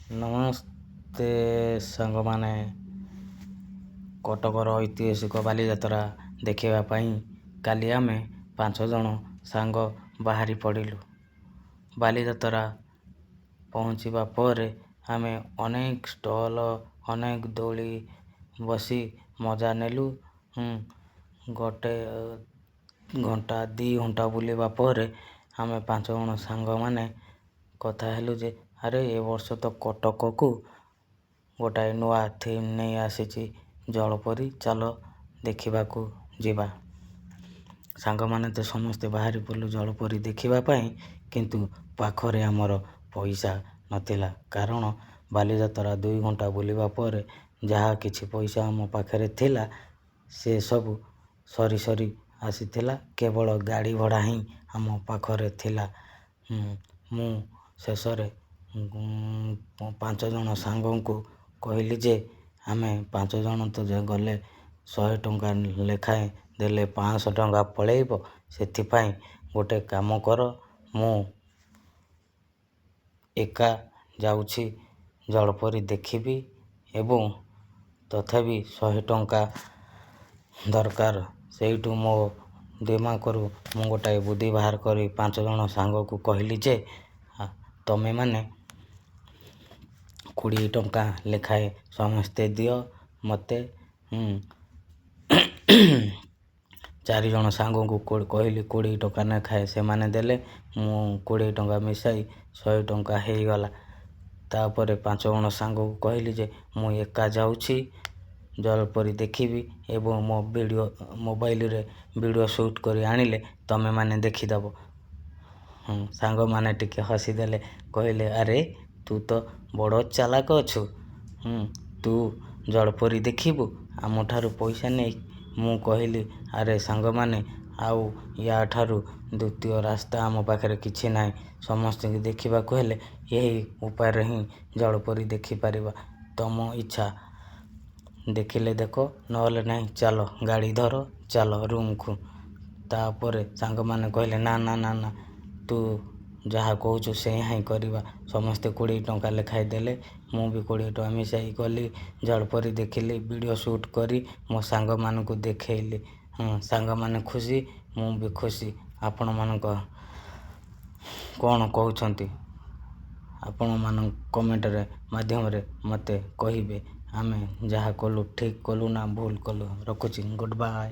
ନମସ୍ତେ ସାଙ୍ଗମାନେ, କଟକର ଐତିହାସିକ ବାଲିଯାତ୍ରା ଦେଖିବା ପାଇଁ କାଲି ଆମେ 5 ଜଣ ସାଙ୍ଗ ବାହାରି ପଡ଼ିଲୁ। ବାଲିଯାତ୍ରା ପହଞ୍ଚିବା ପରେ ଆମେ ଅନେକ ଷ୍ଟଲ, ଅନେକ ଦୋଳି ବସି ମଜା ନେଲୁ। 1 ଘଣ୍ଟା 2 ଘଣ୍ଟା ବୁଲିବା ପରେ ଆମେ 5 ଜଣ ସାଙ୍ଗମାନେ କଥା ହେଲୁ ଯେ ଆରେ ଏ ବର୍ଷ ତ କଟକକୁ ଗୋଟାଏ ନୂଆ ଥିମ୍ ନେଇ ଆସିଛି ଜଳପରୀ, ଚାଲ ଦେଖିବାକୁ ଯିବା। ସାଙ୍ଗମାନେ ତ ସମସ୍ତେ ବାହାରି ପଡ଼ିଲୁ ଜଳପରୀ ଦେଖିବା ପାଇଁ, କିନ୍ତୁ ପାଖରେ ଆମର ପଇସା ନଥିଲା। କାରଣ ବାଲିଯାତ୍ରା 2 ଘଣ୍ଟା ବୁଲିବା ପରେ ଯାହା କିଛି ପଇସା ଆମ ପାଖରେ ଥିଲା ସେ ସବୁ ସରି ସରି ଆସିଥିଲା। କେବଳ ଗାଡ଼ି ଭଡ଼ା ହିଁ ଆମ ପାଖରେ ଥିଲା। ମୁଁ ଶେଷରେ 5 ଜଣ ସାଙ୍ଗଙ୍କୁ କହିଲି ଯେ ଆମେ 5 ଜଣ ତ ଗଲେ 100 ଟଙ୍କା ଲେଖାଏଁ ଦେଲେ 500 ଟଙ୍କା ପଳେଇବ। ସେଥିପାଇଁ ଗୋଟେ କାମ କର, ମୁଁ ଏକା ଯାଉଛି ଜଳପରୀ ଦେଖିବି ଏବଂ ତଥାପି 100 ଟଙ୍କା ଦରକାର। ସେଇଠୁ ମୋ ଦିମାଗରୁ ମୁଁ ଗୋଟାଏ ବୁଦ୍ଧି ବାହାର କରି 5 ଜଣ ସାଙ୍ଗକୁ କହିଲି ଯେ ତମେମାନେ 20 ଟଙ୍କା ଲେଖାଏଁ ସମସ୍ତେ ଦିଅ ମୋତେ। 4 ଜଣ ସାଙ୍ଗଙ୍କୁ କହିଲି 20 ଟଙ୍କା ଲେଖାଏଁ, ସେମାନେ ଦେଲେ। ମୁଁ 20 ଟଙ୍କା ମିଶାଇ 100 ଟଙ୍କା ହେଇଗଲା। ତାପରେ 5 ଜଣ ସାଙ୍ଗକୁ କହିଲି ଯେ ମୁଁ ଏକା ଯାଉଛି ଜଳପରୀ ଦେଖିବି ଏବଂ ମୋ ମୋବାଇଲରେ ଭିଡ଼ିଓ ସୁଟ୍ କରି ଆଣିଲେ ତମେମାନେ ଦେଖିଦେବ। ସାଙ୍ଗମାନେ ଟିକେ ହସିଦେଲେ, କହିଲେ ଆରେ ତୁ ତ ବଡ଼ ଚାଲାକ ଅଛୁ, ତୁ ଜଳପରୀ ଦେଖିବୁ ଆମଠାରୁ ପଇସା ନେଇ। ମୁଁ କହିଲି ଆରେ ସାଙ୍ଗମାନେ, ଆଉ ୟାଠାରୁ ଦ୍ୱିତୀୟ ରାସ୍ତା ଆମ ପାଖରେ କିଛି ନାହିଁ। ସମସ୍ତଙ୍କୁ ଦେଖିବାକୁ ହେଲେ ଏହି ଉପାୟରେ ହିଁ ଜଳପରୀ ଦେଖିପାରିବା। ତମ ଇଚ୍ଛା, ଦେଖିଲେ ଦେଖ, ନହେଲେ ନାହିଁ, ଚାଲ ଗାଡ଼ି ଧର, ଚାଲ ରୁମ୍କୁ। ତାପରେ ସାଙ୍ଗମାନେ କହିଲେ ନା ନା ନା ନା, ତୁ ଯାହା କହୁଛୁ ସେଇଆ ହିଁ କରିବା। ସମସ୍ତେ 20 ଟଙ୍କା ଲେଖାଏଁ ଦେଲେ। ମୁଁ ବି 20 ଟଙ୍କା ମିଶାଇ ଗଲି, ଜଳପରୀ ଦେଖିଲି, ଭିଡ଼ିଓ ସୁଟ୍ କରି ମୋ ସାଙ୍ଗମାନଙ୍କୁ ଦେଖେଇଲି। ସାଙ୍ଗମାନେ ଖୁସି, ମୁଁ ବି ଖୁସି। ଆପଣମାନଙ୍କ କ'ଣ କହୁଛନ୍ତି? ଆପଣମାନଙ୍କ କମେଣ୍ଟରେ ମାଧ୍ୟମରେ ମୋତେ କହିବେ। ଆମେ ଯାହା କଲୁ ଠିକ୍ କଲୁ ନା ଭୁଲ କଲୁ? ରଖୁଛି, ଗୁଡ଼୍ ବାଏ।